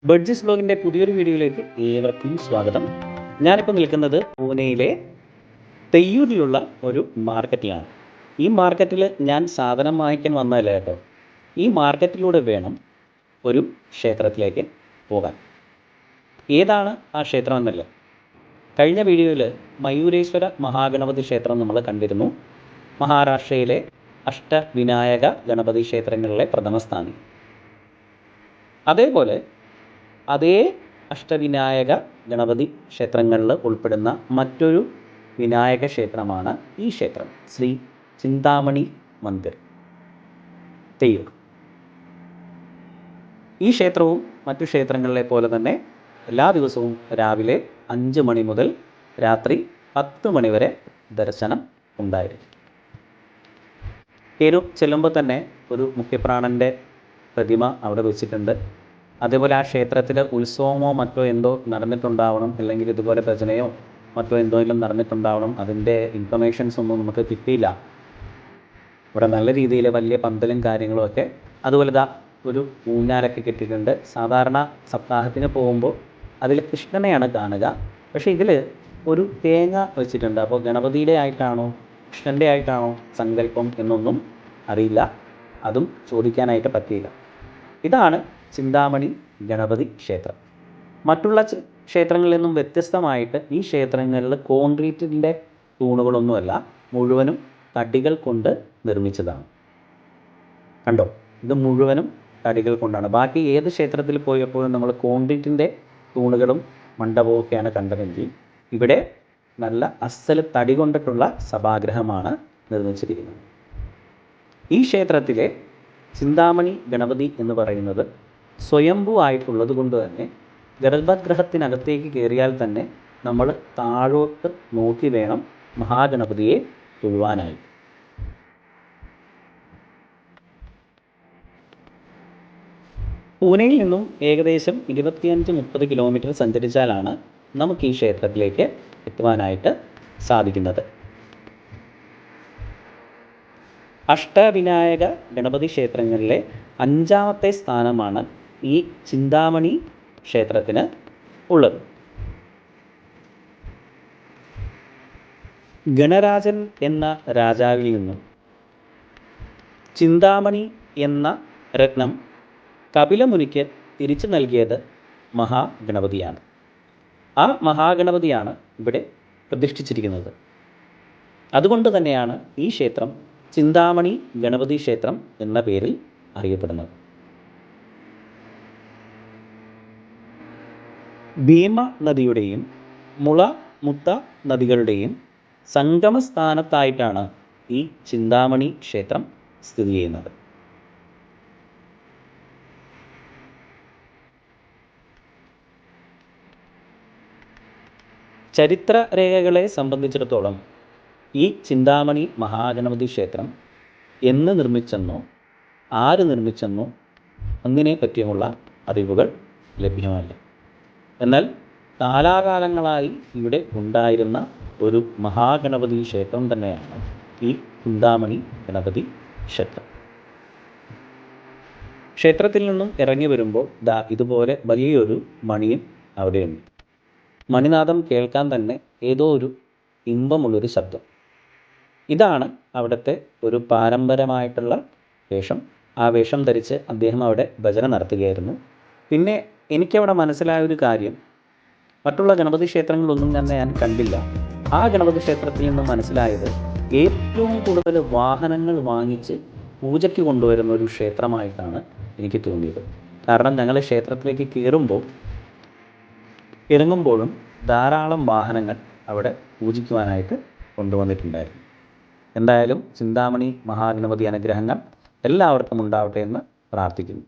ബഡ്ജസ് ബ്ലോഗിൻ്റെ പുതിയൊരു വീഡിയോയിലേക്ക് ഏവർക്കും സ്വാഗതം. ഞാനിപ്പോൾ നിൽക്കുന്നത് പൂനെയിലെ തെയ്യൂരിലുള്ള ഒരു മാർക്കറ്റിലാണ്. ഈ മാർക്കറ്റിൽ ഞാൻ സാധനം വാങ്ങിക്കാൻ വന്നതല്ല കേട്ടോ. ഈ മാർക്കറ്റിലൂടെ വേണം ഒരു ക്ഷേത്രത്തിലേക്ക് പോകാൻ. ഏതാണ് ആ ക്ഷേത്രം എന്നല്ലേ? കഴിഞ്ഞ വീഡിയോയിൽ മയൂരേശ്വര മഹാഗണപതി ക്ഷേത്രം നമ്മൾ കണ്ടിരുന്നു. മഹാരാഷ്ട്രയിലെ അഷ്ടവിനായക ഗണപതി ക്ഷേത്രങ്ങളിലെ പ്രഥമ സ്ഥാനം. അതേപോലെ അതേ അഷ്ടവിനായക ഗണപതി ക്ഷേത്രങ്ങളിൽ ഉൾപ്പെടുന്ന മറ്റൊരു വിനായക ക്ഷേത്രമാണ് ഈ ക്ഷേത്രം, ശ്രീ ചിന്താമണി മന്ദിർ, തെയ്യൂർ. ഈ ക്ഷേത്രവും മറ്റു ക്ഷേത്രങ്ങളിലെ പോലെ തന്നെ എല്ലാ ദിവസവും രാവിലെ 5 മണി മുതൽ രാത്രി 10 മണി വരെ ദർശനം ഉണ്ടായിരിക്കും. കയറി ചെല്ലുമ്പോൾ തന്നെ ഒരു മുഖ്യപ്രാണൻ്റെ പ്രതിമ അവിടെ വെച്ചിട്ടുണ്ട്. അതേപോലെ ആ ക്ഷേത്രത്തിൽ ഉത്സവമോ മറ്റോ എന്തോ നടന്നിട്ടുണ്ടാവണം, അല്ലെങ്കിൽ ഇതുപോലെ ഭജനയോ മറ്റോ എന്തെങ്കിലും നടന്നിട്ടുണ്ടാവണം. അതിൻ്റെ ഇൻഫർമേഷൻസ് ഒന്നും നമുക്ക് കിട്ടിയില്ല. ഇവിടെ നല്ല രീതിയിൽ വലിയ പന്തലും കാര്യങ്ങളും ഒക്കെ, അതുപോലെ ഒരു ഊഞ്ഞാലൊക്കെ കെട്ടിയിട്ടുണ്ട്. സാധാരണ സപ്താഹത്തിന് പോകുമ്പോൾ അതിൽ കൃഷ്ണനെയാണ് കാണുക, പക്ഷേ ഇതിൽ ഒരു തേങ്ങ വെച്ചിട്ടുണ്ട്. അപ്പോൾ ഗണപതിയുടെ ആയിട്ടാണോ കൃഷ്ണൻ്റെ ആയിട്ടാണോ സങ്കല്പം എന്നൊന്നും അറിയില്ല, അതും ചോദിക്കാനായിട്ട് പറ്റിയില്ല. ഇതാണ് ചിന്താമണി ഗണപതി ക്ഷേത്രം. മറ്റുള്ള ക്ഷേത്രങ്ങളിൽ നിന്നും വ്യത്യസ്തമായിട്ട് ഈ ക്ഷേത്രങ്ങളിൽ കോൺക്രീറ്റിൻ്റെ തൂണുകളൊന്നുമല്ല, മുഴുവനും തടികൾ കൊണ്ട് നിർമ്മിച്ചതാണ്. കണ്ടോ, ഇത് മുഴുവനും തടികൾ കൊണ്ടാണ്. ബാക്കി ഏത് ക്ഷേത്രത്തിൽ പോയപ്പോഴും നമ്മൾ കോൺക്രീറ്റിൻ്റെ തൂണുകളും മണ്ഡപവും ഒക്കെയാണ് കണ്ടതെങ്കിൽ ഇവിടെ നല്ല അസ്സൽ തടി കൊണ്ടിട്ടുള്ള സഭാഗ്രഹമാണ് നിർമ്മിച്ചിരിക്കുന്നത്. ഈ ക്ഷേത്രത്തിലെ ചിന്താമണി ഗണപതി എന്ന് പറയുന്നത് സ്വയംഭൂ ആയിട്ടുള്ളത് കൊണ്ട് തന്നെ ഗർഭഗൃഹത്തിനകത്തേക്ക് കയറിയാൽ തന്നെ നമ്മൾ താഴോട്ട് നോക്കി വേണം മഹാഗണപതിയെ തൊഴുവാനായി. പൂനെയിൽ നിന്നും ഏകദേശം 25-30 കിലോമീറ്റർ സഞ്ചരിച്ചാലാണ് നമുക്ക് ഈ ക്ഷേത്രത്തിലേക്ക് എത്തുവാനായിട്ട് സാധിക്കുന്നത്. അഷ്ടവിനായക ഗണപതി ക്ഷേത്രങ്ങളിലെ 5ാമത്തെ സ്ഥാനമാണ് ഈ ചിന്താമണി ക്ഷേത്രത്തിന് ഉള്ളത്. ഗണരാജൻ എന്ന രാജാവിൽ നിന്നും ചിന്താമണി എന്ന രത്നം കപിലമുനിക്ക് തിരിച്ചു നൽകിയത് മഹാഗണപതിയാണ്. ആ മഹാഗണപതിയാണ് ഇവിടെ പ്രതിഷ്ഠിച്ചിരിക്കുന്നത്. അതുകൊണ്ട് തന്നെയാണ് ഈ ക്ഷേത്രം ചിന്താമണി ഗണപതി ക്ഷേത്രം എന്ന പേരിൽ അറിയപ്പെടുന്നത്. ഭീമ നദിയുടെയും മുള മുത്ത നദികളുടെയും സംഗമസ്ഥാനത്തായിട്ടാണ് ഈ ചിന്താമണി ക്ഷേത്രം സ്ഥിതി ചെയ്യുന്നത്. ചരിത്ര രേഖകളെ സംബന്ധിച്ചിടത്തോളം ഈ ചിന്താമണി മഹാഗണപതി ക്ഷേത്രം എന്ന് നിർമ്മിച്ചെന്നോ ആര് നിർമ്മിച്ചെന്നോ അതിനെ പറ്റിയുള്ള അറിവുകൾ ലഭ്യമല്ല. എന്നാൽ കാലാകാലങ്ങളായി ഇവിടെ ഉണ്ടായിരുന്ന ഒരു മഹാഗണപതി ക്ഷേത്രം തന്നെയാണ് ഈ ചിന്താമണി ഗണപതി ക്ഷേത്രം. ക്ഷേത്രത്തിൽ നിന്നും ഇറങ്ങി വരുമ്പോൾ ഇതുപോലെ വലിയൊരു മണിയും അവിടെയുണ്ട്. മണിനാദം കേൾക്കാൻ തന്നെ ഏതോ ഒരു ഇമ്പമുള്ളൊരു ശബ്ദം. ഇതാണ് അവിടുത്തെ ഒരു പാരമ്പര്യമായിട്ടുള്ള വേഷം. ആ വേഷം ധരിച്ച് അദ്ദേഹം അവിടെ ഭജന നടത്തുകയായിരുന്നു. പിന്നെ എനിക്കവിടെ മനസ്സിലായൊരു കാര്യം, മറ്റുള്ള ഗണപതി ക്ഷേത്രങ്ങളിലൊന്നും തന്നെ ഞാൻ കണ്ടില്ല. ആ ഗണപതി ക്ഷേത്രത്തിൽ നിന്നും മനസ്സിലായത് ഏറ്റവും കൂടുതൽ വാഹനങ്ങൾ വാങ്ങിച്ച് പൂജയ്ക്ക് കൊണ്ടുവരുന്ന ഒരു ക്ഷേത്രമായിട്ടാണ് എനിക്ക് തോന്നിയത്. കാരണം ഞങ്ങൾ ക്ഷേത്രത്തിലേക്ക് ഇറങ്ങുമ്പോഴും ധാരാളം വാഹനങ്ങൾ അവിടെ പൂജിക്കുവാനായിട്ട് കൊണ്ടുവന്നിട്ടുണ്ടായിരുന്നു. എന്തായാലും ചിന്താമണി മഹാഗണപതി അനുഗ്രഹങ്ങൾ എല്ലാവർക്കും ഉണ്ടാവട്ടെ എന്ന് പ്രാർത്ഥിക്കുന്നു.